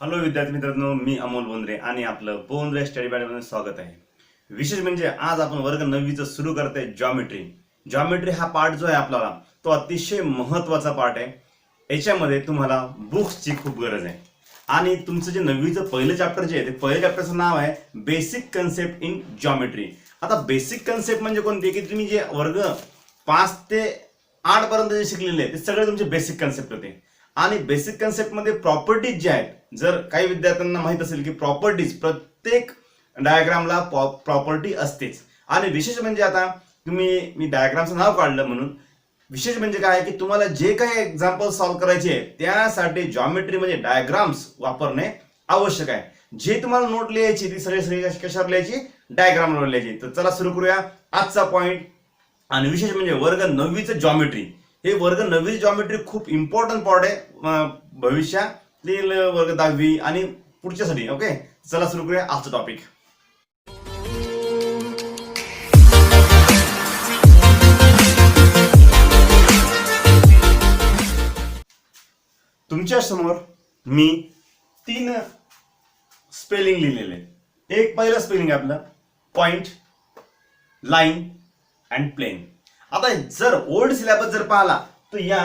Hello विद्यार्थी मित्रांनो, मी अमोल बोंद्रे आणि आपलं बोंद्रे स्टडी मध्ये स्वागत आहे. विशेष म्हणजे आज आपण वर्ग 9चं सुरू करतोय जॉमेट्री. जॉमेट्री हा पार्ट जो आहे आपल्याला तो अतिशय महत्त्वाचा पार्ट आहे. याच्यामध्ये तुम्हाला बुक्सची खूप गरज आहे आणि तुमचं जे 9चं पहिलं चॅप्टर जे आहे ते पहिल्या चॅप्टरचं नाव आहे बेसिक कन्सेप्ट इन जॉमेट्री. आता बेसिक कन्सेप्ट म्हणजे कोणते की तुम्ही जे वर्ग 5 ते 8 पर्यंत जे शिकलेले ते सगळे तुमचे बेसिक कन्सेप्ट होते. आणि बेसिक कन्सेप्ट मध्ये प्रॉपर्टीज जे आहेत, जर काही विद्यार्थ्यांना माहित असेल की प्रॉपर्टीज प्रत्येक डायग्रामला प्रॉपर्टी असतेच. आणि विशेष म्हणजे आता मी डायग्रामचं नाव काढलं म्हणून विशेष म्हणजे काय की तुम्हाला जे काही एक्झाम्पल सॉल्व्ह करायचे आहे त्यासाठी जॉमेट्री म्हणजे डायग्राम्स वापरणे आवश्यक आहे. जे तुम्हाला नोट लिहायची ती सगळी कशावर लिहायची, डायग्रामवर लिहायची. तर चला सुरू करूया आजचा पॉइंट. आणि विशेष म्हणजे वर्ग 9चं जॉमेट्री, हे वर्ग 9वी जॉमेट्री खूप इम्पॉर्टंट पार्ट आहे भविष्यातील वर्ग 10वी आणि पुढच्यासाठी. ओके, चला सुरू करूया आजचं टॉपिक. तुमच्या समोर मी 3 स्पेलिंग लिहिलेले. एक पहिलं स्पेलिंग आहे आपलं पॉइंट, लाईन अँड प्लेन. आता जर ओल्ड सिलेबस जर पाहिला तर या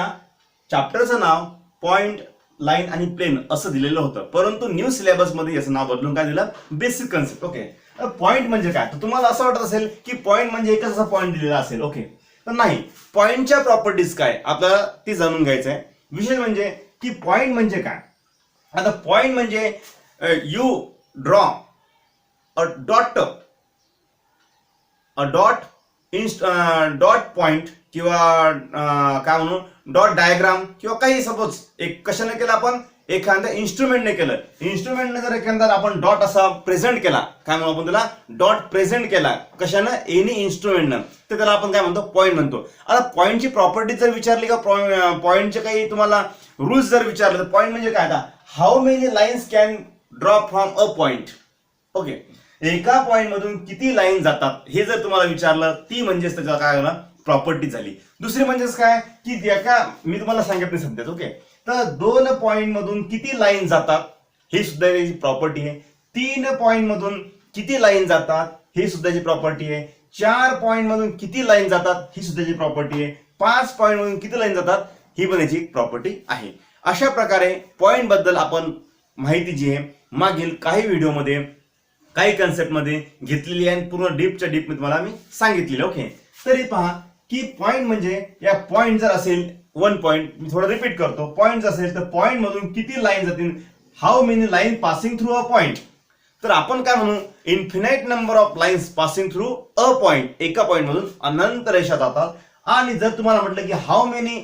चॅप्टरचं नाव पॉइंट, लाईन आणि प्लेन असं दिलेलं होतं, परंतु न्यू सिलेबस मध्ये याचं नाव बदलून काय दिलं, बेसिक कन्सेप्ट. ओके, पॉइंट म्हणजे काय, तर तुम्हाला असं वाटत असेल की पॉइंट म्हणजे एकच असा पॉइंट दिलेला असेल. ओके, तर नाही, पॉइंटच्या प्रॉपर्टीज काय आपल्याला ती जाणून घ्यायचं आहे. विशेष म्हणजे की पॉइंट म्हणजे काय. आता पॉइंट म्हणजे you draw a dot dot point किंवा काय म्हणू डॉट डायग्राम किंवा काही सपोज एक कशाने केलं आपण, एखाद्या इन्स्ट्रुमेंटने केलं. इन्स्ट्रुमेंटने जर एखादा आपण डॉट असा प्रेझेंट केला, काय म्हणू आपण त्याला, डॉट प्रेझेंट केला कशानं, एनी इन्स्ट्रुमेंटनं, तर त्याला आपण काय म्हणतो, पॉइंट म्हणतो. आता पॉइंटची प्रॉपर्टी जर विचारली का, पॉइंटचे काही तुम्हाला रूल्स जर विचारले तर पॉइंट म्हणजे काय, आता how many lines can draw from a point. Okay, एका पॉइंट मधून किती लाईन जातात हे जर तुम्हाला विचारलं, ती म्हणजेच त्याचा काय होणार, प्रॉपर्टी झाली. दुसरी म्हणजेच काय की एका, मी तुम्हाला सांगत नाही सध्याच. ओके, तर 2 पॉइंट मधून किती लाईन जातात हे सुद्धा याची प्रॉपर्टी आहे. 3 पॉइंट मधून किती लाईन जातात हे सुद्धा याची प्रॉपर्टी आहे. 4 पॉइंट मधून किती लाईन जातात ही सुद्धा याची प्रॉपर्टी आहे. 5 पॉइंट मधून किती लाईन जातात ही पण याची प्रॉपर्टी आहे. अशा प्रकारे पॉइंट बद्दल आपण माहिती जी आहे मागील काही व्हिडिओमध्ये काही कन्सेप्ट मध्ये घेतलेली आहे, पूर्ण डीपच्या डीप मध्ये तुम्हाला मी सांगितलेलं. ओके, तरी पहा की पॉइंट म्हणजे या पॉइंट जर असेल 1 पॉइंट, मी थोडं रिपीट करतो, पॉइंट असेल तर पॉइंट मधून किती लाईन जातील, how many line passing through a point. तर आपण काय म्हणू, infinite number of lines passing through a point, एका पॉइंट मधून अनंत रेषा जातात. आणि जर तुम्हाला म्हटलं की how many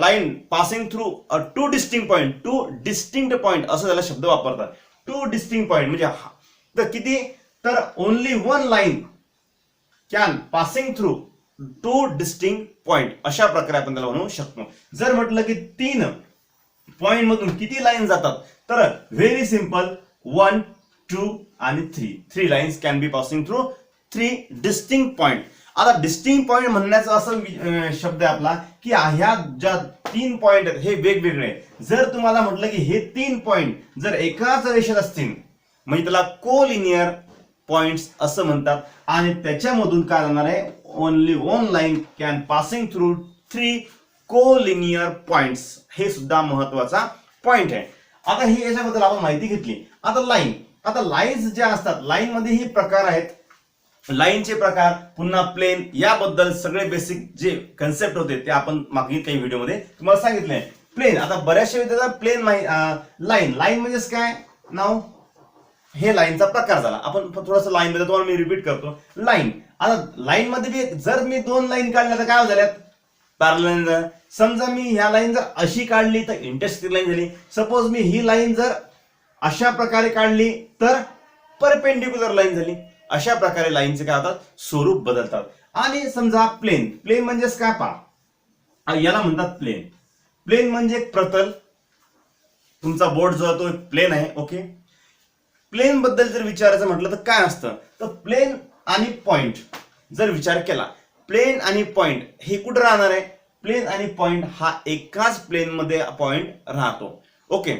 line passing through 2 distinct point, 2 distinct point असं त्याला शब्द वापरतात. 2 डिस्टिंक्ट पॉइंट म्हणजे तर किती, तर only 1 line can passing through 2 distinct point, अशा प्रकारे आपण त्याला म्हणू शकतो. जर म्हटलं की 3 पॉइंट मधून किती लाईन जातात, तर व्हेरी सिंपल 1, 2 आणि 3 lines can be passing through 3 distinct point. आता डिस्टिंक्ट पॉइंट म्हणण्याचा असं शब्द आहे आपला की ह्या ज्या 3 पॉइंट आहेत हे वेगवेगळे. जर तुम्हाला म्हटलं की हे 3 पॉइंट जर एकाच रेषेत असतील म्हणजे त्याला कोलिनियर पॉइंट्स असं म्हणतात. आणि त्याच्यामधून काय जाणार आहे, only 1 line can passing through 3 collinear points. हे सुद्धा महत्वाचा पॉइंट आहे. आता ही याच्याबद्दल आपण माहिती घेतली. आता लाईन, आता लाईन्स ज्या असतात, लाईन मध्ये ही प्रकार आहेत, लाईनचे प्रकार, पुन्हा प्लेन, याबद्दल सगळे बेसिक जे कन्सेप्ट होते ते आपण मागील काही व्हिडिओमध्ये तुम्हाला सांगितले. प्लेन, आता बऱ्याचशा विद्यार्थ्यांना प्लेन लाईन, लाईन म्हणजेच काय नाव, हे लाईनचा प्रकार झाला. आपण थोडंसं लाईन मध्ये तुम्हाला मी रिपीट करतो. लाईन, आता लाईन मध्ये बी जर मी 2 लाईन काढल्या तर काय झाल्यात, पॅरलल. समजा मी ह्या लाईन जर अशी काढली तर इंटरसेक्टिंग लाईन झाली. सपोज मी ही लाईन जर अशा प्रकारे काढली तर परपेंडिक्युलर लाईन झाली. अशा प्रकारे लाईनचे काय होतात, स्वरूप बदलतात. आणि समजा प्लेन, प्लेन म्हणजेच काय पहा, याला म्हणतात प्लेन. प्लेन म्हणजे प्रतल, तुमचा बोर्ड जो आहे तो प्लेन आहे. ओके, प्लेन बद्दल जर विचारायचं म्हटलं तर काय असतं, तर प्लेन आणि पॉइंट जर विचार केला, प्लेन आणि पॉइंट हे कुठे राहणार आहे, प्लेन आणि पॉइंट हा एकाच प्लेन मध्ये पॉइंट राहतो. ओके,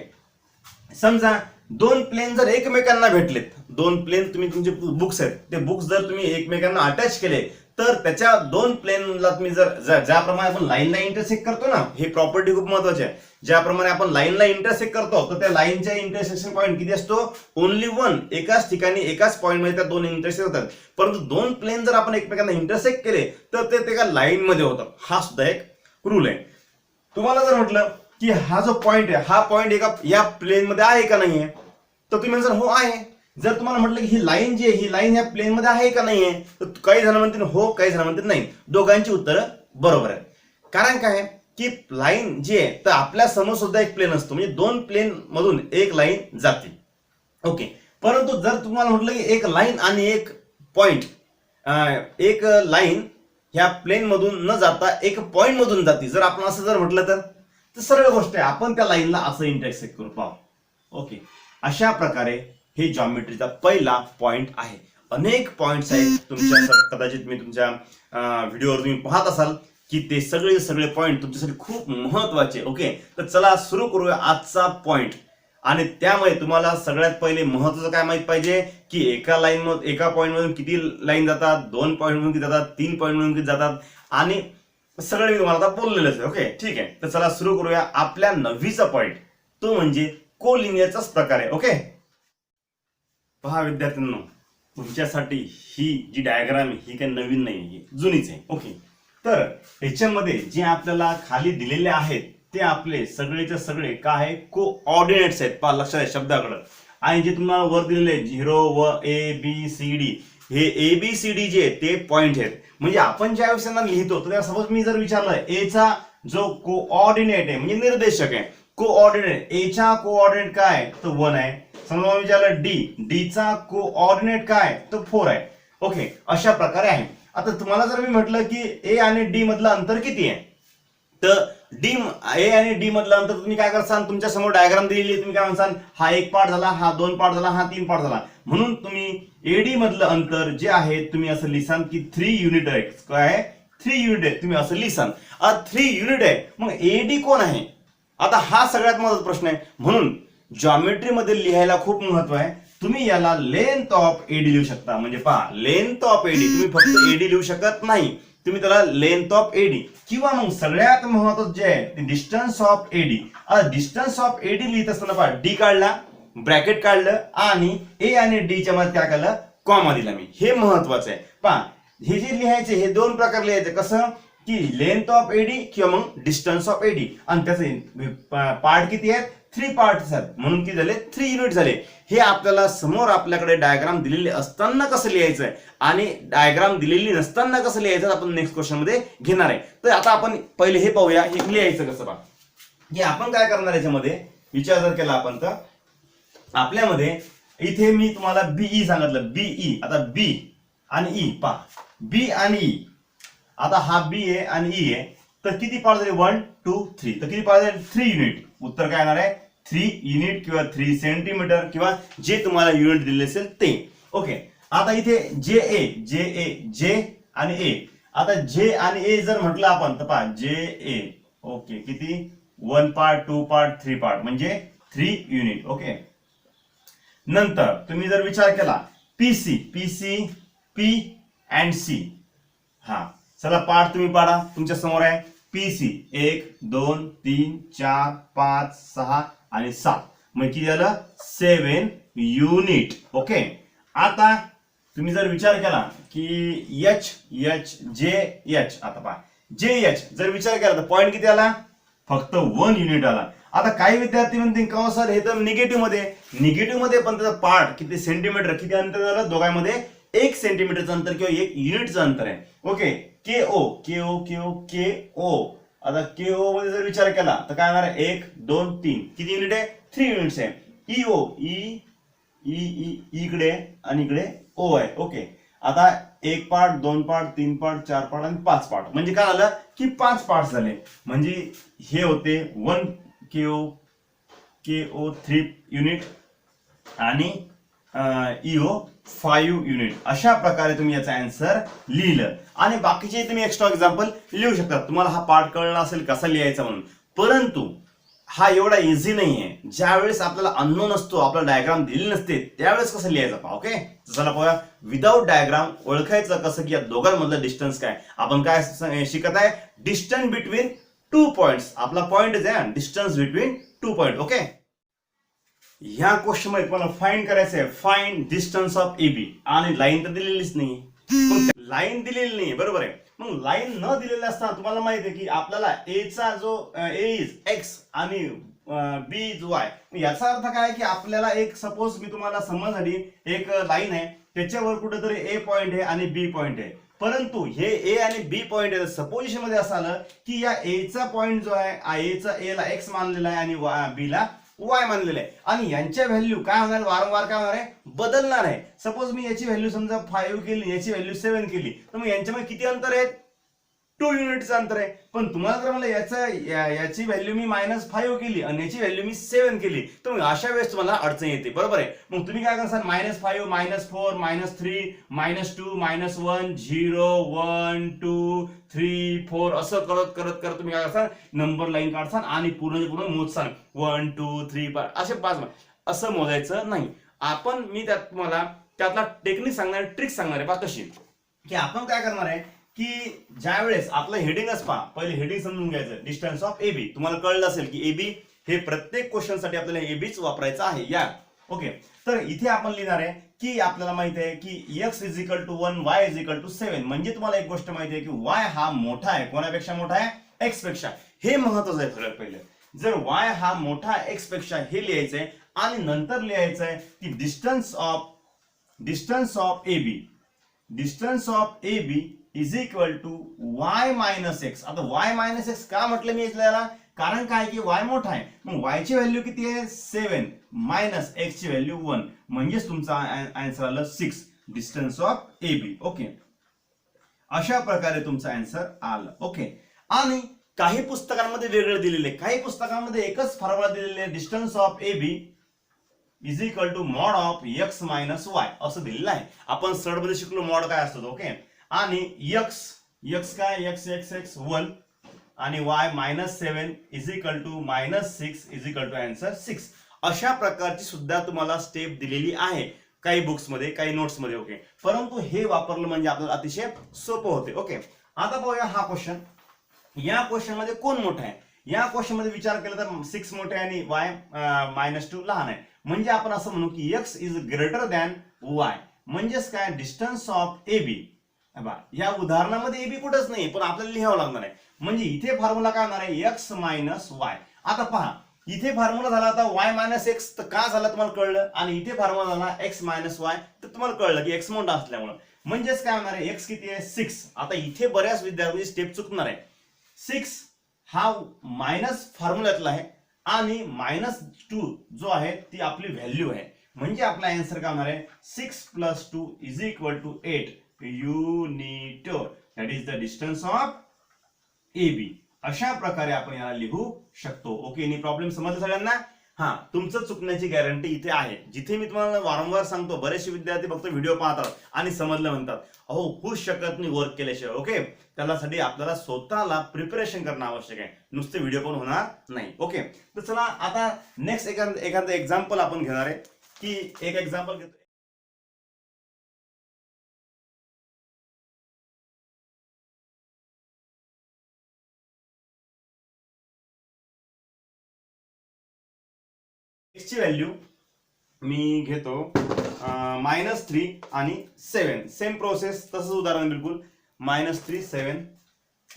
समजा दोन प्लेन जर एकमेकांना भेटलेत, दोन प्लेन तुम्ही तुमचे बुक्स आहेत ते बुक्स जर तुम्ही एकमेकांना अटॅच केले तर त्याच्या दोन प्लेनला तुम्ही जर ज्याप्रमाणे आपण लाईनला इंटरसेक्ट करतो ना, हे प्रॉपर्टी खूप महत्वाची आहे, ज्याप्रमाणे आपण लाईनला इंटरसेक्ट करतो तर त्या लाईनच्या इंटरसेक्शन पॉईंट किती असतो, ओनली वन, एकाच ठिकाणी एकाच पॉईंट मध्ये त्या दोन इंटरसेक्ट होतात. परंतु दोन प्लेन जर आपण एकमेकांना इंटरसेक्ट केले तर ते एका लाईन मध्ये होतं. हा सुद्धा एक रूल आहे. तुम्हाला जर म्हटलं की हा जो पॉईंट आहे हा पॉईंट एका या प्लेन मध्ये आहे का नाहीये, तर तुम्ही म्हणसाल हो आहे. जर तुम्हाला म्हटलं की ही लाईन जी आहे ही लाईन या प्लेन मध्ये आहे का नाहीये, तर काही जण म्हणतील हो, काही जण म्हणतील नाही. दोघांची उत्तरं बरोबर आहे. कारण काय की लाईन जी आहे तर आपल्या समोर सुद्धा एक प्लेन असतो, म्हणजे दोन प्लेन मधून एक लाईन जाते. ओके. परंतु जर तुम्हाला म्हटलं की एक लाईन आणि एक पॉइंट, एक लाईन ह्या प्लेन मधून न जाता एक पॉइंट मधून जाते, जर आपण असं जर म्हटलं तर सरळ गोष्ट आहे, आपण त्या लाईनला असं इंटरसेक्ट करू पाहू. ओके. अशा प्रकारे हे जॉमेट्रीचा पहिला पॉइंट आहे. अनेक पॉइंट्स आहेत तुमच्या, कदाचित मी तुमच्या व्हिडिओवर तुम्ही पाहत असाल की ते सगळे पॉइंट तुमच्यासाठी खूप महत्वाचे. ओके. तर चला सुरू करूया आजचा पॉइंट. आणि त्यामुळे तुम्हाला सगळ्यात पहिले महत्वाचं काय माहित पाहिजे की एका पॉइंट मधून किती लाईन जातात, दोन पॉइंट मधून किती जातात, तीन पॉइंट मधून किती जातात, आणि सगळं मी तुम्हाला आता बोललेलंच आहे. ओके. ठीक आहे. तर चला सुरू करूया आपल्या 9वीचा पॉइंट, तो म्हणजे कोलिनियरचाच प्रकार आहे. ओके. पहा विद्यार्थ्यांनो, तुमच्यासाठी ही जी डायग्राम आहे ही काही नवीन नाही, जुनीच आहे. ओके. तर याच्यामध्ये जे आपल्याला खाली दिलेले आहेत ते आपले सगळेचे सगळे काय आहे, कोऑर्डिनेट्स आहेत. पहा लक्षात आहे शब्दाकडे. आणि जे तुम्हाला वर दिलेले 0 व ABCD, हे ABCD जे ते पॉइंट आहेत. म्हणजे आपण ज्या विषयांना लिहितो तर सपोज मी जर विचारलं ए चा जो कोऑर्डिनेट आहे म्हणजे निर्देशक आहे, कोऑर्डिनेट ए चा कोऑर्डिनेट काय तर 1 आहे. समजा विचारलं डी चा कोऑर्डिनेट काय तर 4 आहे. ओके. अशा प्रकारे आहे. आता तुम्हाला जर मी म्हटलं की ए आणि डी मधलं अंतर किती आहे, तर ए आणि डी मधलं अंतर तुम्ही काय करसाल, तुमच्या समोर डायग्राम दिलेली, तुम्ही काय म्हणसाल, हा एक पार्ट झाला, हा दोन पार्ट झाला, हा तीन पार्ट झाला. म्हणून तुम्ही एडी मधलं अंतर जे आहे तुम्ही असं लिहिसाल की 3 युनिट आहे. काय 3 युनिट आहे, तुम्ही असं लिहिसाल. 3 युनिट आहे. मग एडी कोण आहे, आता हा सगळ्यात महत्त्वाचा प्रश्न आहे. म्हणून जॉमेट्री मध्ये लिहायला खूप महत्व आहे. तुम्ही याला लेंथ ऑफ एडी लिहू शकता. म्हणजे पहा, लेंथ ऑफ एडी, तुम्ही फक्त एडी लिहू शकत नाही, तुम्ही त्याला लेंथ ऑफ एडी, किंवा मग सगळ्यात महत्त्वाचं जे आहे ते distance of AD. Distance of AD लिहित असताना पहा, डी काढला, ब्रॅकेट काढलं, आणि ए आणि डी च्या मध्ये काय केलं, कॉमा दिला मी. हे महत्वाचं आहे. पहा, हे जे लिहायचे हे दोन प्रकार लिहायचे. कसं की लेंथ ऑफ एडी किंवा मग डिस्टन्स ऑफ एडी. आणि त्याचे पार्ट किती आहेत, 3 पार्ट्स आहेत. म्हणून किती झाले, 3 युनिट झाले. हे आपल्याला समोर आपल्याकडे डायग्राम दिलेले असताना कसं लिहायचं आणि डायग्राम दिलेली नसताना कसं लिहायचं आपण नेक्स्ट क्वेश्चन मध्ये घेणार आहे. तर आता आपण पहिले हे पाहूया, हे लिहायचं कसं. पहा, हे आपण काय करणार याच्यामध्ये विचार जर केला आपण तर आपल्यामध्ये इथे मी तुम्हाला बीई सांगितलं, बीई. आता बी आणि ई, पहा बी आणि ई. आता हा बी आहे आणि ई आहे, तर किती पार्ट झाले, 1 2 3. तर किती पार्ट झाले, 3 युनिट. उत्तर काय येणार आहे, 3 युनिट किंवा 3 सेंटीमीटर किंवा जे तुम्हाला युनिट दिले असेल ते. ओके. आता इथे जे आणि ए. आता जे आणि ए जर म्हटलं आपण तर पहा जे ए. ओके. किती, 1 पार्ट 2 पार्ट 3 पार्ट म्हणजे 3 युनिट. ओके. नंतर तुम्ही जर विचार केला पीसी, पी अँड सी. हा, चला पार्ट तुम्ही पाडा, तुमच्या समोर आहे. पीसी 1 2 3 4 5 6 आणि 7, मग किती झालं, 7 युनिट. ओके. आता तुम्ही जर विचार केला की एच जे एच, आता पहा जे एच जर विचार केला तर पॉइंट किती आला, फक्त 1 युनिट आला. आता काही विद्यार्थी म्हणतील का सर हे तर निगेटिव्ह मध्ये पण त्याचा पार्ट किती सेंटीमीटर, किती अंतर झालं दोघांमध्ये, 1 सेंटीमीटरचं अंतर किंवा 1 युनिटचं अंतर आहे. ओके. के ओ. आता के ओ मध्ये जर विचार केला तर काय होणार आहे, 1 2 3, किती युनिट आहे, 3 युनिट्स आहे. इकडे आणि इकडे ओ आहे. ओके. आता 1 पार्ट 2 पार्ट 3 पार्ट 4 पार्ट आणि 5 पार्ट, म्हणजे काय झालं की 5 पार्ट झाले. म्हणजे हे होते 1 केओ 3 युनिट आणि ईओ 5 युनिट. अशा प्रकारे तुम्ही याचा आन्सर लिहिलं. आणि बाकीचे तुम्ही एक्स्ट्रा एक्झाम्पल लिहू शकता. तुम्हाला हा पार्ट कळला असेल कसा लिहायचा म्हणून. परंतु हा एवढा इझी नाहीये. ज्यावेळेस आपल्याला अननोन असतो, आपला डायग्राम दिली नसते, त्यावेळेस कसं लिहायचं पहा. ओके, चला पाहूया. विदाउट डायग्राम ओळखायचं कसं की या दोघांमधलं डिस्टन्स काय. आपण काय शिकत आहे, डिस्टन्स बिटवीन टू पॉइंट्स. आपला पॉइंट आहे distance between two point. Okay, ह्या क्वेश्चन मध्ये तुम्हाला फाइंड करायचं आहे, फाइंड डिस्टन्स ऑफ AB. आणि लाईन तर दिलेलीच नाही, लाईन दिलेली नाही, बरोबर आहे. मग लाईन न दिलेली असताना तुम्हाला माहिती आहे की आपल्याला ए चा जो ए इज एक्स आणि बी इज वाय. याचा अर्थ काय की आपल्याला एक सपोज मी तुम्हाला समजण्यासाठी एक लाईन आहे, त्याच्यावर कुठेतरी ए पॉइंट आहे आणि बी पॉइंट आहे. परंतु हे ए आणि बी पॉइंट आहे. सपोजिशन मध्ये असं आलं की या ए चा पॉइंट जो आहे, ए चा ए ला एक्स मानलेला आहे आणि बी ला वाय मानलेलं आहे. आणि यांच्या व्हॅल्यू काय होणार, वारंवार काय होणार आहे, बदलणार आहे. सपोज मी याची व्हॅल्यू समजा 5 केली, याची व्हॅल्यू 7 केली, तर मग यांच्यामध्ये किती अंतर आहे, 2 युनिटचं अंतर आहे. पण तुम्हाला जर मला याची व्हॅल्यू मी -5 केली आणि याची व्हॅल्यू मी 7 केली, तर मग अशा वेळेस तुम्हाला अडचण येते, बरोबर आहे. मग तुम्ही काय करसाल, -5 -4 -3 -2 -1 0 1 2 3 4 असं करत करत करत तुम्ही काय करसाल, नंबर लाईन काढसाल आणि पूर्ण मोजसाल. 1 2 3 5 असे 5 असं मोजायचं नाही. आपण मी तुम्हाला त्यातला टेक्निक सांगणार, ट्रिक सांगणार आहे. पहा कशी की आपण काय करणार आहे की ज्या वेळेस आपलं हेडिंगच पहा, पहिले हेडिंग समजून घ्यायचं, डिस्टन्स ऑफ AB. तुम्हाला कळलं असेल की AB हे प्रत्येक क्वेश्चन साठी आपल्याला एबीच वापरायचं आहे या. ओके, तर इथे आपण लिहिणार आहे की आपल्याला माहिती आहे की x = 1 y = 7. म्हणजे तुम्हाला एक गोष्ट माहिती आहे की y हा मोठा आहे, कोणापेक्षा मोठा आहे, x पेक्षा. हे महत्वाचं आहे. फरक पहिले जर y हा मोठा x पेक्षा हे लिहायचंय आणि नंतर लिहायचंय की distance of AB is equal to y minus x. आता y मायनस एक्स का म्हटलं मी याला, कारण काय की y मोठा आहे. मग y ची व्हॅल्यू किती आहे, 7 मायनस x ची व्हॅल्यू 1. म्हणजेच तुमचा आन्सर आलं 6, डिस्टन्स ऑफ AB. ओके, अशा प्रकारे तुमचा आन्सर आलं. ओके, आणि काही पुस्तकांमध्ये वेगळं दिलेले, काही पुस्तकांमध्ये एकच फॉर्म्युला दिलेले, distance of AB is equal to mod of x minus y असं दिलेलं आहे. आपण सरळ मध्ये शिकलो मॉड काय असतो. ओके, आणि x काय, x 1 आणि y -7 is equal to -6 is equal to answer 6. अशा प्रकारची सुद्धा तुम्हाला स्टेप दिलेली आहे काही बुक्स मध्ये, काही नोट्स मध्ये. ओके, परंतु हे वापरलं म्हणजे आपल्याला अतिशय सोपं होते. ओके, आता पाहूया हा क्वेश्चन. या क्वेश्चन मध्ये कोण मोठा आहे, या क्वेश्चन मध्ये विचार केला तर 6 मोठे आणि y -2 लहान आहे. म्हणजे आपण असं म्हणू की x is greater than y. म्हणजेच काय, डिस्टन्स ऑफ AB. या उदाहरणामध्ये AB कुठंच नाही, पण आपल्याला लिहावं लागणार आहे. म्हणजे इथे फॉर्म्युला काय होणार आहे, x -y. आता पहा, इथे फॉर्म्युला झाला आता y - x, तर का झाला तुम्हाला कळलं. आणि इथे फॉर्म्युला झाला x -y, तर तुम्हाला कळलं की x मोठा असल्यामुळे. म्हणजेच काय होणार आहे, x किती आहे, 6. आता इथे बऱ्याच विद्यार्थी स्टेप चुकणार आहे. 6 हा मायनस फॉर्म्युल्यातला आहे आणि -2 जो आहे ती आपली व्हॅल्यू आहे. म्हणजे आपला आन्सर काय होणार आहे, 6 + 2 is equal to 8 unit. That is the distance of AB. अशा प्रकारे आपण याला लिहू शकतो. ओके, एनी प्रॉब्लेम समजलं सगळ्यांना. हा, तुमचं चुकण्याची गॅरंटी इथे आहे. जिथे मी तुम्हाला वारंवार सांगतो, बरेचसे विद्यार्थी फक्त व्हिडिओ पाहतात आणि समजलं म्हणतात. अहो, होऊच शकत नाही वर्क केल्याशिवाय. ओके, त्यासाठी आपल्याला स्वतःला प्रिपरेशन करणं आवश्यक आहे, नुसते व्हिडिओ पण होणार नाही. ओके, तर चला आता नेक्स्ट एखादं एक्झाम्पल आपण घेणार आहे की एक एक्झाम्पल घेतो. x ची व्हॅल्यू मी घेतो -3 आणि 7. सेम प्रोसेस, तसंच उदाहरण बिलकुल. -3 7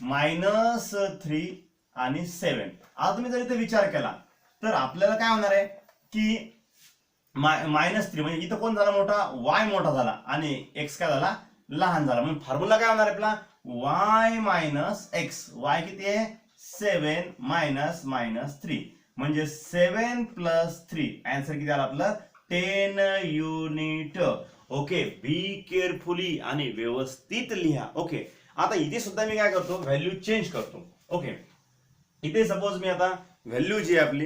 -3 आणि 7. आता तुम्ही जर इथे विचार केला तर आपल्याला काय होणार आहे की -3 म्हणजे इथं कोण झाला मोठा, y मोठा झाला आणि x काय झाला, लहान झाला. म्हणजे फॉर्म्युला काय होणार आहे आपला, y - x. y किती आहे, 7 -3. म्हणजे 7 + 3. आन्सर किती आला आपलं, 10 युनिट. ओके, बी केअरफुली आणि व्यवस्थित लिहा. ओके, आता इथे सुद्धा मी काय करतो, व्हॅल्यू चेंज करतो. ओके, इथे सपोज मी आता व्हॅल्यू जी आहे आपली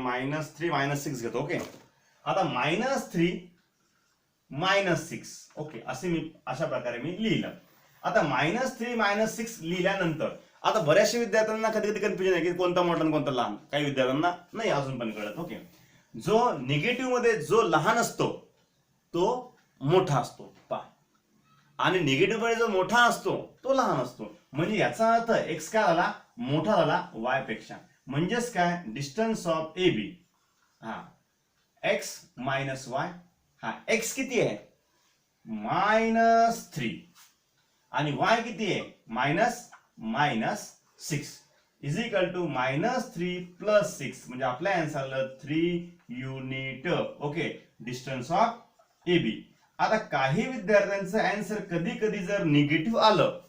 -3 -6 घेतो. ओके, आता -3 -6. ओके, असे मी अशा प्रकारे मी लिहिलं. आता -3 -6 लिहिल्यानंतर आता बऱ्याचशा विद्यार्थ्यांना कधी कधी कन्फ्युजन आहे की कोणता मोठा आणि कोणता लहान, काही विद्यार्थ्यांना नाही अजून पण कळत. ओके, जो निगेटिव्ह मध्ये जो लहान असतो तो मोठा असतो पहा, आणि निगेटिव्ह मध्ये जो मोठा असतो तो लहान असतो. म्हणजे याचा अर्थ एक्स काय झाला, मोठा झाला वाय पेक्षा. म्हणजेच काय, डिस्टन्स ऑफ ए बी हा एक्स मायनस वाय, हा एक्स किती आहे -3 आणि वाय किती आहे -6 इज इक्वल टू -3 + 6, म्हणजे आपल्या आन्सरला 3 unit. Okay, distance of A B. आता काही विद्यार्थ्यांचं आन्सर कधी कधी जर निगेटिव्ह आलं,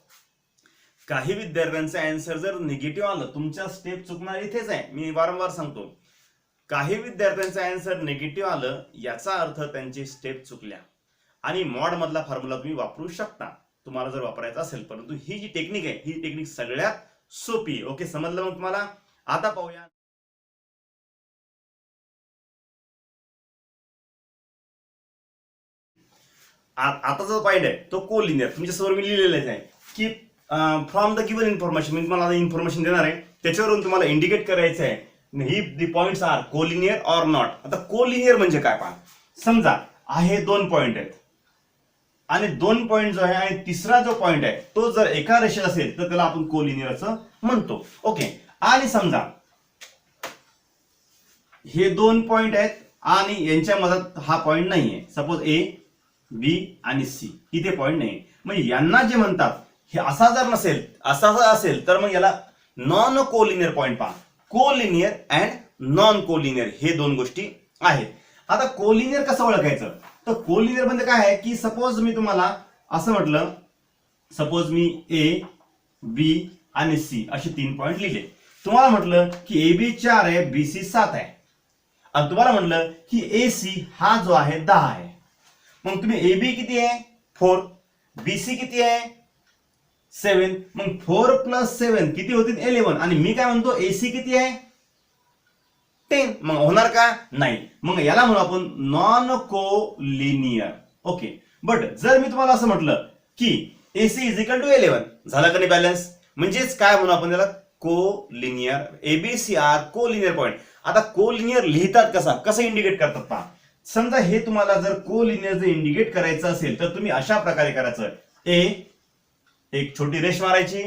काही विद्यार्थ्यांचं आन्सर जर निगेटिव्ह आलं, तुमच्या स्टेप चुकणार इथेच आहे, मी वारंवार सांगतो. काही विद्यार्थ्यांचं आन्सर निगेटिव्ह आलं याचा अर्थ त्यांची स्टेप चुकल्या, आणि मॉड मधला फॉर्म्युला तुम्ही वापरू शकता तुम्हाला जर वापरायचा असेल. परंतु ही जी टेक्निक आहे ही टेक्निक सगळ्यात सोपी आहे. ओके, समजलं मग तुम्हाला. आता पाहूया आता जो पॉइंट आहे तो कोलिनियर. तुमच्यासमोर मी लिहिलेलं आहे की फ्रॉम द गिवन इन्फॉर्मेशन, मी तुम्हाला इन्फॉर्मेशन देणार आहे, त्याच्यावरून तुम्हाला इंडिकेट करायचं आहे ही the points are collinear or not. आता कोलिनियर म्हणजे काय पहा, समजा आहे 2 पॉइंट आहेत आणि 2 पॉइंट जो आहे आणि तिसरा जो पॉइंट आहे तो जर एका रेषेत असेल तर त्याला आपण कोलिनियर असं म्हणतो. ओके, आणि समजा हे 2 पॉइंट आहेत आणि यांच्या मधात हा पॉइंट नाहीये, सपोज ए बी आणि सी, इथे पॉइंट नाही. मग यांना जे म्हणतात, हे असा जर नसेल, असा जर असेल तर मग याला नॉन कोलिनियर पॉइंट पहा. कोलिनियर अँड नॉन कोलिनियर हे 2 गोष्टी आहेत. आता कोलिनियर कसं ओळखायचं, तर कोलिनियर म्हणजे काय आहे की सपोज मी तुम्हाला असं म्हटलं, सपोज मी ए बी आणि सी असे 3 पॉइंट लिहिले, तुम्हाला म्हटलं की ए बी 4 आहे, बी सी 7 आहे, आणि तुम्हाला म्हटलं की ए सी हा जो आहे 10 आहे. मग तुम्ही ए बी किती आहे 4, बी सी किती आहे 7, मग 4 + 7 किती होतील 11, आणि मी काय म्हणतो ए सी किती आहे 10, मग होणार का नाही. मग याला म्हणू आपण नॉन कोलिनियर. ओके, बट जर मी तुम्हाला असं म्हटलं की AC = 11, झाला का नाही बॅलन्स, म्हणजेच काय म्हणू आपण त्याला collinear. ABC are collinear point. आता कोलिनियर लिहितात कसं इंडिकेट करतात पहा. समजा हे तुम्हाला जर कोलिनियर जर इंडिकेट करायचं असेल तर तुम्ही अशा प्रकारे करायचं, ए एक छोटी रेष मारायची,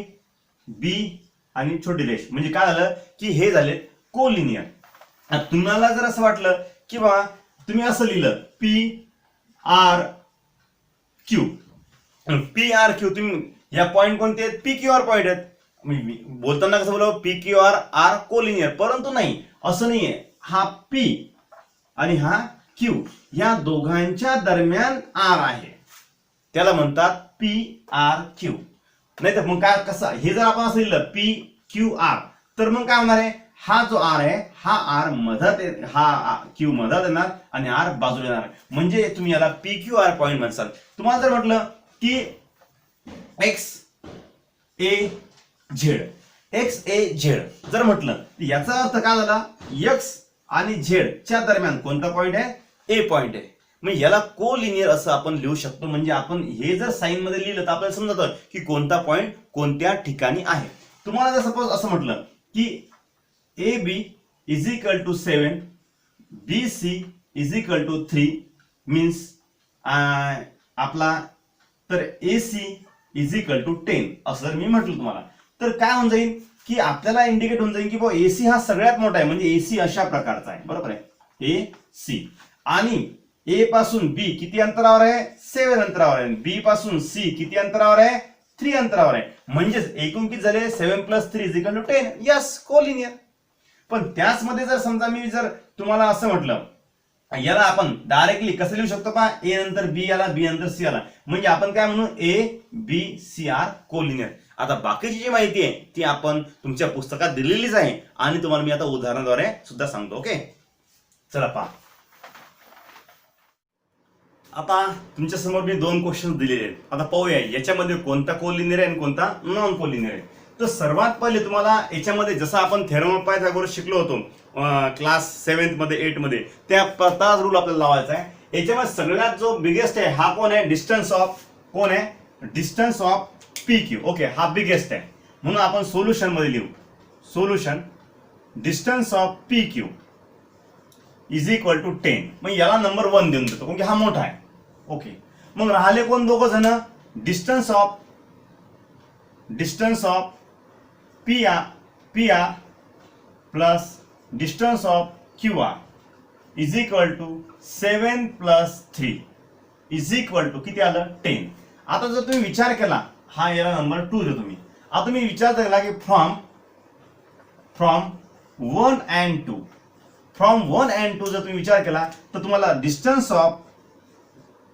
बी आणि छोटी रेष, म्हणजे काय झालं की हे झाले कोलिनियर. तुम्हाला जर असं वाटलं किंवा तुम्ही असं लिहिलं PRQ, तुम्ही या पॉइंट कोणते आहेत, PQR पॉइंट आहेत. बोलताना कसं बोलावं PQR आर कोलिनियर, परंतु नाही, असं नाहीये. हा P आणि हा Q या दोघांच्या दरम्यान R आहे, त्याला म्हणतात PRQ. नाही तर मग काय कसं, हे जर आपण असं लिहिलं PQR तर मग काय होणार आहे, हा जो R आहे हा R मधात, हा Q मधात येणार आणि R बाजूला येणार, म्हणजे तुम्ही याला PQR पॉइंट म्हणसाल. तुम्हाला जर म्हटलं की XAZ जर म्हटलं याचा अर्थ काय झाला, X आणि Z च्या दरम्यान कोणता पॉइंट आहे, A पॉइंट आहे. मग याला कोलिनियर असं आपण लिहू शकतो. म्हणजे आपण हे जर साइन मध्ये लिहिलं तर आपल्याला समजतं की कोणता पॉइंट कोणत्या ठिकाणी आहे. तुम्हाला जर सपोज असं म्हटलं की AB = 7, BC = 3 मीन्स आपला, तर AC = 10 असं जर मी म्हटलं तुम्हाला, तर काय होऊन जाईल की आपल्याला इंडिकेट होऊन जाईल की बाबा AC हा सगळ्यात मोठा आहे, म्हणजे AC अशा प्रकारचा आहे, बरोबर आहे. AC आणि A पासून B किती अंतरावर आहे, 7 अंतरावर आहे. B पासून C किती अंतरावर आहे, 3 अंतरावर आहे. म्हणजेच एकूण किती झाले, 7 + 3 = 10. Yes, collinear. पण त्याच मध्ये जर समजा मी जर तुम्हाला असं म्हटलं, याला आपण डायरेक्टली कसं लिहू शकतो पहा, A नंतर B आला, B नंतर C आला, म्हणजे आपण काय म्हणू ABCR कोलिनियर. आता बाकीची जी माहिती आहे ती आपण तुमच्या पुस्तकात दिलेलीच आहे आणि तुम्हाला मी आता उदाहरणाद्वारे सुद्धा सांगतो. ओके, चला पहा. आता तुमच्या समोर मी 2 क्वेश्चन दिलेले आहेत. आता पाहूया याच्यामध्ये कोणता कोलिनियर आहे आणि कोणता नॉन कोलिनियर आहे. तर सर्वात पहिले तुम्हाला याच्यामध्ये जसं आपण थेरम ऑफ पायथागोरस शिकलो होतो क्लास 7 मध्ये 8 मध्ये, त्याच रूल आपल्याला लावायचा आहे. याच्यामध्ये सगळ्यात जो बिगेस्ट आहे हा कोण आहे, डिस्टन्स ऑफ कोण आहे, डिस्टन्स ऑफ PQ. ओके, हा बिगेस्ट आहे. म्हणून आपण सोल्युशन मध्ये लिहू, solution distance of P Q is equal to 10. मग याला नंबर 1 देऊन देतो कारण की हा मोठा आहे. ओके, मग राहिले कोण दोघं जण, distance of P R plus distance of Q R is equal to 7 + 3 is equal to किती आलं, 10. आता जर तुम्ही विचार केला, हा याला नंबर 2 देतो मी. आता तुम्ही विचार केला की फ्रॉम 1 and 2 जर तुम्ही विचार केला तर तुम्हाला distance of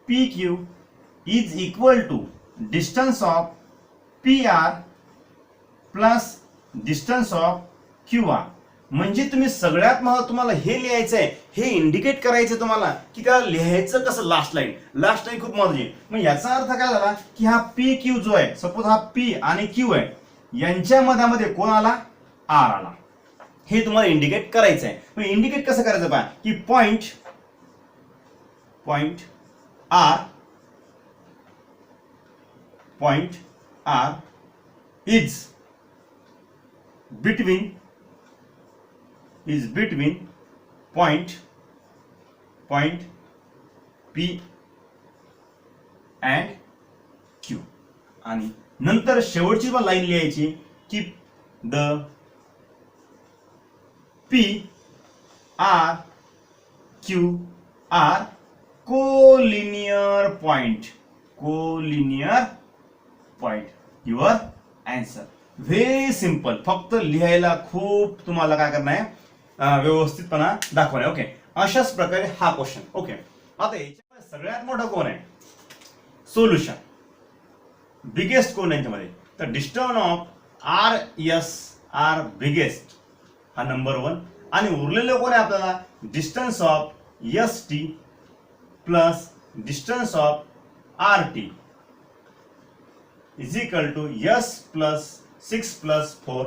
P Q is equal to distance of P R plus distance of Q R. म्हणजे तुम्ही सगळ्यात महत्त्वाचं तुम्हाला हे लिहायचं आहे, हे इंडिकेट करायचं तुम्हाला की त्याला लिहायचं कसं. लास्ट लाईन खूप महत्त्वाची. मग याचा अर्थ काय झाला की हा पी क्यू जो आहे, सपोज हा पी आणि क्यू आहे, यांच्या मध्ये कोण आला, आर आला. हे तुम्हाला इंडिकेट करायचं आहे. मग इंडिकेट कसं करायचं पहा की point R is between point P and Q. आणि नंतर शेवटची पण लाईन लिहायची की the P R Q are collinear point. Your answer. Very simple. फक्त लिहायला खूप तुम्हाला काय करणार आहे, व्यवस्थितपणा दाखवणार. ओके, अशाच प्रकारे हा क्वेश्चन. ओके, आता याच्यामध्ये सगळ्यात मोठा कोण आहे, सोल्युशन बिगेस्ट कोण यांच्यामध्ये, तर distance of R S are biggest हा नंबर 1. आणि उरलेले कोण आहे आपल्याला, distance of S T plus distance of R T is equal to S plus 6 + 4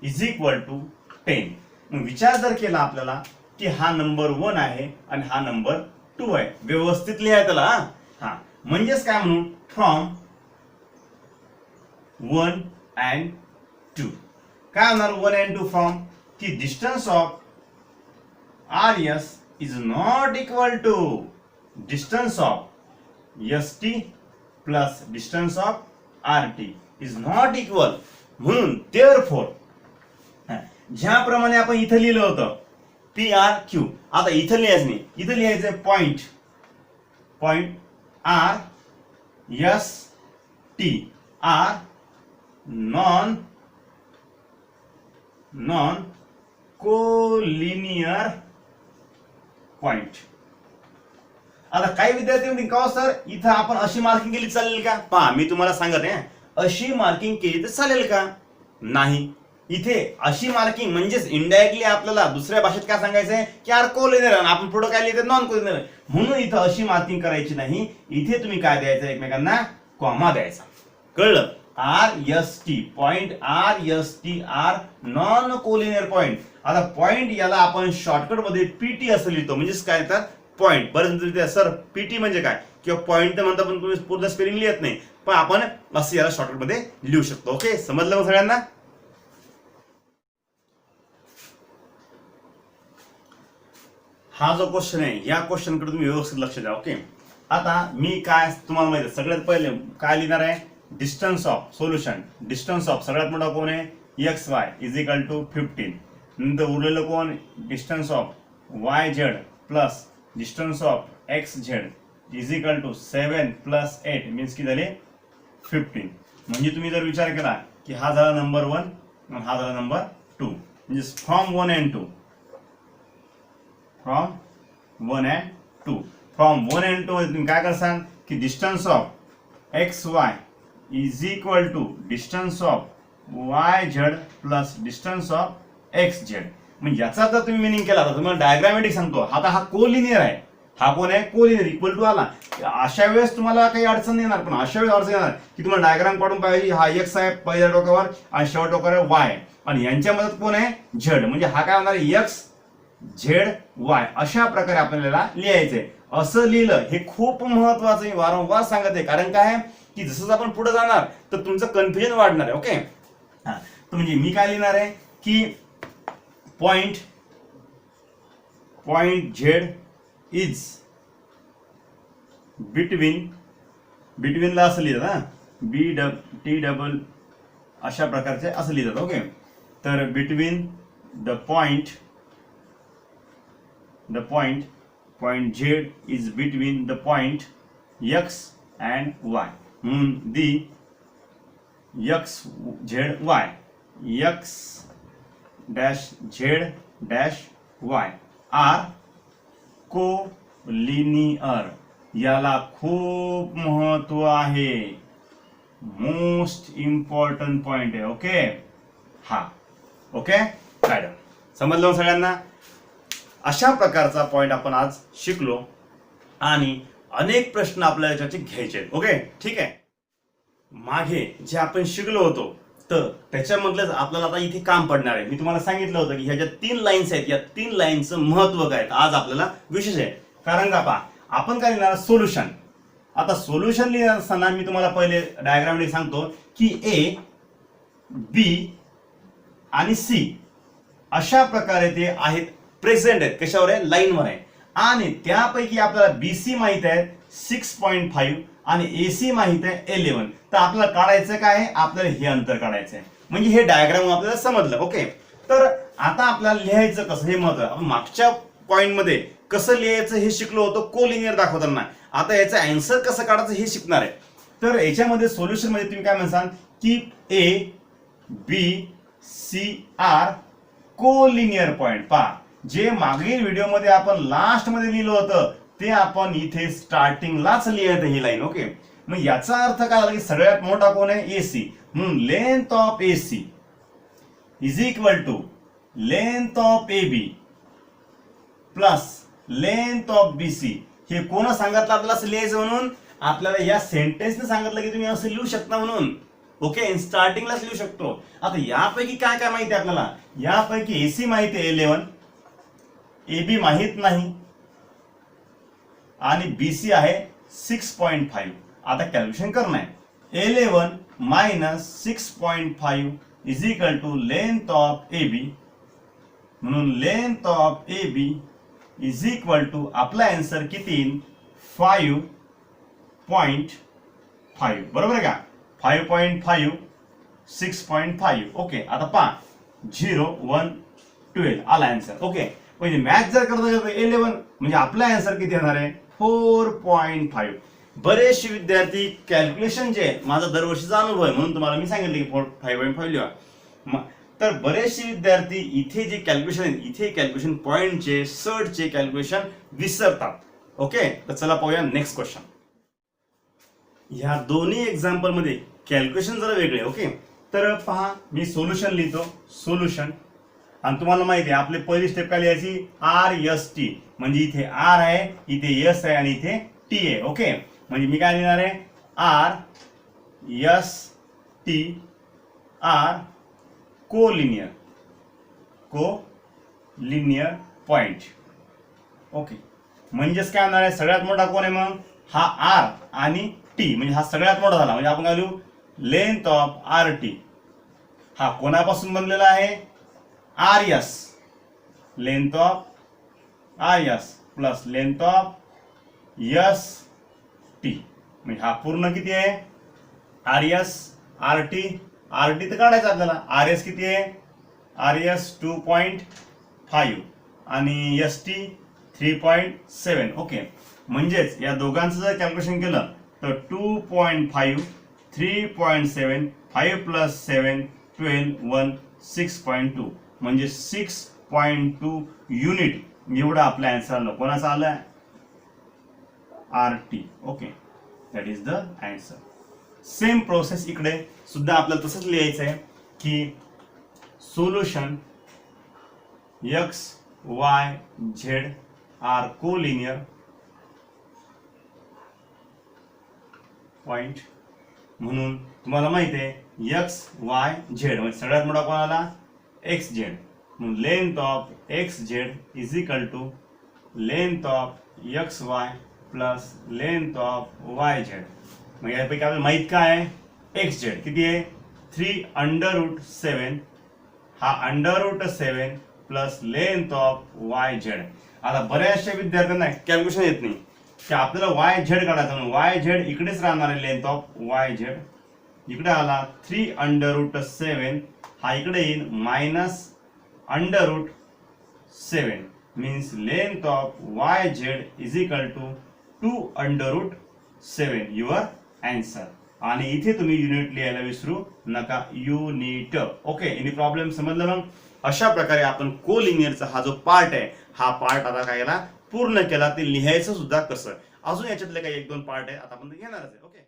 is equal to 10. मग विचार जर केला आपल्याला की हा नंबर 1 आहे आणि हा नंबर 2 आहे, व्यवस्थित लिहाय त्याला. हा म्हणजेच काय म्हणू, फ्रॉम 1 and 2 काय होणार, 1 and 2 फ्रॉम की distance of R S is not equal to distance of S T plus distance of R T is not equal. म्हणून देअरफॉर ज्याप्रमाणे आपण इथं लिहिलं होतं पी आर क्यू, आता इथं लिहायचं नाही, इथं लिहायचंय point R S T are non collinear point. आता काही विद्यार्थी म्हणतील का सर इथं आपण अशी मार्किंग केली चालेल का. पहा मी तुम्हाला सांगत आहे, अशी मार्किंग केली तर चालेल का, नाही. इथे अशी मार्किंग म्हणजेच इनडायरेक्टली आपल्याला दुसऱ्या भाषेत काय सांगायचंय की आर कोलिनियर, आपण पुढे काय लिहितो नॉन कोलिनियर. म्हणून इथं अशी मार्किंग करायची नाही, इथे तुम्ही काय द्यायचं एकमेकांना कॉमा द्यायचा. कळलं, R S T point R S T are non collinear point. आता पॉइंट याला आपण शॉर्टकट मध्ये पीटी असं लिहितो, म्हणजेच काय तर पॉइंट. बरं सर पीटी म्हणजे काय किंवा पॉइंट तर म्हणता पण तुम्ही पूर्ण स्पेलिंग लिहित नाही, पण आपण असं याला शॉर्टकट मध्ये लिहू शकतो. ओके, समजलं मग सगळ्यांना. हा जो क्वेश्चन आहे या क्वेश्चनकडे तुम्ही व्यवस्थित लक्ष द्या. ओके, आता मी काय तुम्हाला माहिती आहे, सगळ्यात पहिले काय लिहिणार आहे, distance of solution. Distance of सगळ्यात मोठा कोण आहे, X Y is equal to 15. नंतर उरलेलं कोण, distance of Y Z plus distance of X Z is equal to 7 + 8 means की झाले 15. म्हणजे तुम्ही जर विचार केला की हा झाला नंबर 1 आणि हा झाला नंबर 2, म्हणजे फ्रॉम 1 and 2 तुम्ही काय करसान की distance of X Y is equal to distance of Y Z plus distance of X Z. म्हणजे याचा जर तुम्ही मिनिंग केला तर तुम्हाला डायग्रामॅटिक सांगतो. आता हा कोलिनियर आहे, हा कोण आहे, कोलिनियर इक्वल टू आला. अशा वेळेस तुम्हाला काही अडचण नाही येणार, पण अशा वेळेस अडचण येणार की तुम्हाला डायग्राम काढून पाहिजे. हा एक्स आहे पहिल्या डोक्यावर आणि शेवट डोक्यावर वाय, आणि यांच्या मदत कोण आहे, झेड. म्हणजे हा काय होणार, एक्स झेड वाय. अशा प्रकारे आपल्याला लिहायचंय. असं लिहिलं हे खूप महत्वाचं आहे, वारंवार सांगत आहे. कारण काय की जसं आपण पुढे जाणार तर तुमचं कन्फ्युजन वाढणार आहे. ओके, हा, तर म्हणजे मी काय लिहिणार आहे की पॉइंट झेड इज बिटवीनला असं लिहितात ना, BT अशा प्रकारचे असं लिहितात. ओके, तर between the point Z is between the point X and Y, म्हणून the X Z Y, X dash Z dash Y are collinear. याला खूप महत्व आहे, मोस्ट इम्पॉर्टंट पॉइंट आहे. ओके, हा ओके मॅडम, समजलं सगळ्यांना. अशा प्रकारचा पॉइंट आपण आज शिकलो आणि अनेक प्रश्न आपल्याला याच्याचे घ्यायचे. ओके, ठीक आहे. मागे जे आपण शिकलो होतो तर त्याच्यामधलंच आपल्याला आता इथे काम पडणार आहे. मी तुम्हाला सांगितलं होतं की ह्या ज्या 3 लाईन्स आहेत, या 3 लाईन्सचं महत्व काय आज आपल्याला विशेष आहे. कारण का पहा, आपण काय लिहिणार सोल्युशन. आता सोल्युशन लिहिणार असताना मी तुम्हाला पहिले डायग्राम सांगतो की ए, बी आणि सी अशा प्रकारे ते आहेत, प्रेझेंट आहेत. कशावर आहे? लाईनवर आहे. आणि त्यापैकी आपल्याला बीसी माहित आहे 6.5 आणि एसी माहित आहे 11. तर आपल्याला काढायचं काय आहे? आपल्याला हे अंतर काढायचं आहे. म्हणजे हे डायग्राम आपल्याला समजलं. ओके, तर आता आपल्याला लिहायचं कसं हे महत्व. आपण मागच्या पॉइंट मध्ये कसं लिहायचं हे शिकलो होतो कोलिनियर दाखवताना. आता याचं आन्सर कसं काढायचं हे शिकणार आहे. तर याच्यामध्ये सोल्युशन मध्ये तुम्ही काय म्हणसाल की ए, बी, सी आर कोलिनियर पॉइंट. पहा, जे मागील व्हिडिओमध्ये आपण लास्ट मध्ये लिहिलं होतं ते आपण इथे स्टार्टिंगलाच लिहायचं ही लाईन. ओके, मग याचा अर्थ काय झाला की सगळ्यात मोठा कोण आहे? एसी. म्हणून length of AC is equal to length of AB plus length of BC. हे कोण सांगितलं आपल्याला असं लिहायचं? म्हणून आपल्याला या सेंटेन्सने सांगितलं की तुम्ही असं लिहू शकता म्हणून. ओके, स्टार्टिंगलाच लिहू शकतो. आता यापैकी काय काय माहिती आहे आपल्याला? यापैकी एसी माहिती आहे 11, एबी माहित नाही आणि बीसी आहे 6.5. आता कॅल्क्युलेशन करणं आहे. 11 minus 6.5 is equal to length of AB. म्हणून length of AB is equal to आपला आन्सर किती? 5.5. बरोबर आहे का? 5.5 6.5. ओके, आता पहा 0 1 12 आला आन्सर. ओके, म्हणजे मॅथ जर करता 11 म्हणजे आपला आन्सर किती येणार आहे? 4.5. बरेचसे विद्यार्थी कॅल्क्युलेशन जे माझा दरवर्षीचा अनुभव आहे म्हणून तुम्हाला मी सांगितलं की 5.5 लिहा. तर बरेचसे विद्यार्थी इथे जे कॅल्क्युलेशन आहे, इथे कॅल्क्युलेशन पॉइंटचे सर्टचे कॅल्क्युलेशन विसरतात. ओके, तर चला पाहूया नेक्स्ट क्वेश्चन. ह्या दोन्ही एक्झाम्पल मध्ये कॅल्क्युलेशन जरा वेगळे. ओके, तर पहा मी सोल्युशन लिहितो. सोल्युशन, आणि तुम्हाला माहिती आहे आपली पहिली स्टेप काय लिहायची? RST. म्हणजे इथे आर आहे, इथे एस आहे आणि इथे टी आहे. ओके, म्हणजे मी काय लिहिणार आहे? RST are collinear point. Okay, म्हणजेच काय होणार आहे? सगळ्यात मोठा कोण आहे? मग हा आर आणि टी, म्हणजे हा सगळ्यात मोठा झाला. म्हणजे आपण काय लिहू? Length of R T. हा कोणापासून बनलेला आहे? RS. Length of RS plus length of ST. म्हणजे हा पूर्ण किती आहे? RS RT तर काढायचं आपल्याला. RS किती आहे? RS 2.5 आणि ST 3.7. ओके, म्हणजेच या दोघांचं जर कॅल्क्युलेशन केलं तर 2.5 3.7 5 प्लस 7 12 1 6.2 म्हणजे 6.2 युनिट एवढा आपला आन्सर आलं. कोणाचा आलाय? RT. Okay, that is the answer. Same process इकडे सुद्धा आपल्याला तसंच लिहायचं आहे की solution X Y Z are collinear point. म्हणून तुम्हाला माहिती आहे X Y Z म्हणजे सगळ्यात मोठा कोण आला? XZ. म्हणून length of XZ is equal to length of XY plus length of YZ. मग यापैकी आपल्याला माहित काय आहे? XZ किती आहे? 3√7 हा √7 plus length of Y Z. आता बऱ्याचशा विद्यार्थ्यांना कॅल्क्युलेशन येत नाही की आपल्याला वाय झेड काढायचं म्हणून वाय झेड इकडेच राहणार आहे. लेंथ ऑफ वाय झेड इकडे आला 3√7 हा इकडे येईल -√7 means length of Y Z is equal to 2√7 your answer. आणि इथे तुम्ही युनिट लिहायला विसरू नका, युनिट. ओके, एनी प्रॉब्लेम समजलं मग? अशा प्रकारे आपण कोलिनियरचा हा जो पार्ट आहे हा पार्ट आता काय पूर्ण केला. ते लिहायचं सुद्धा कसं, अजून याच्यातले काही 1-2 पार्ट आहे आता आपण घेणारच आहे. ओके.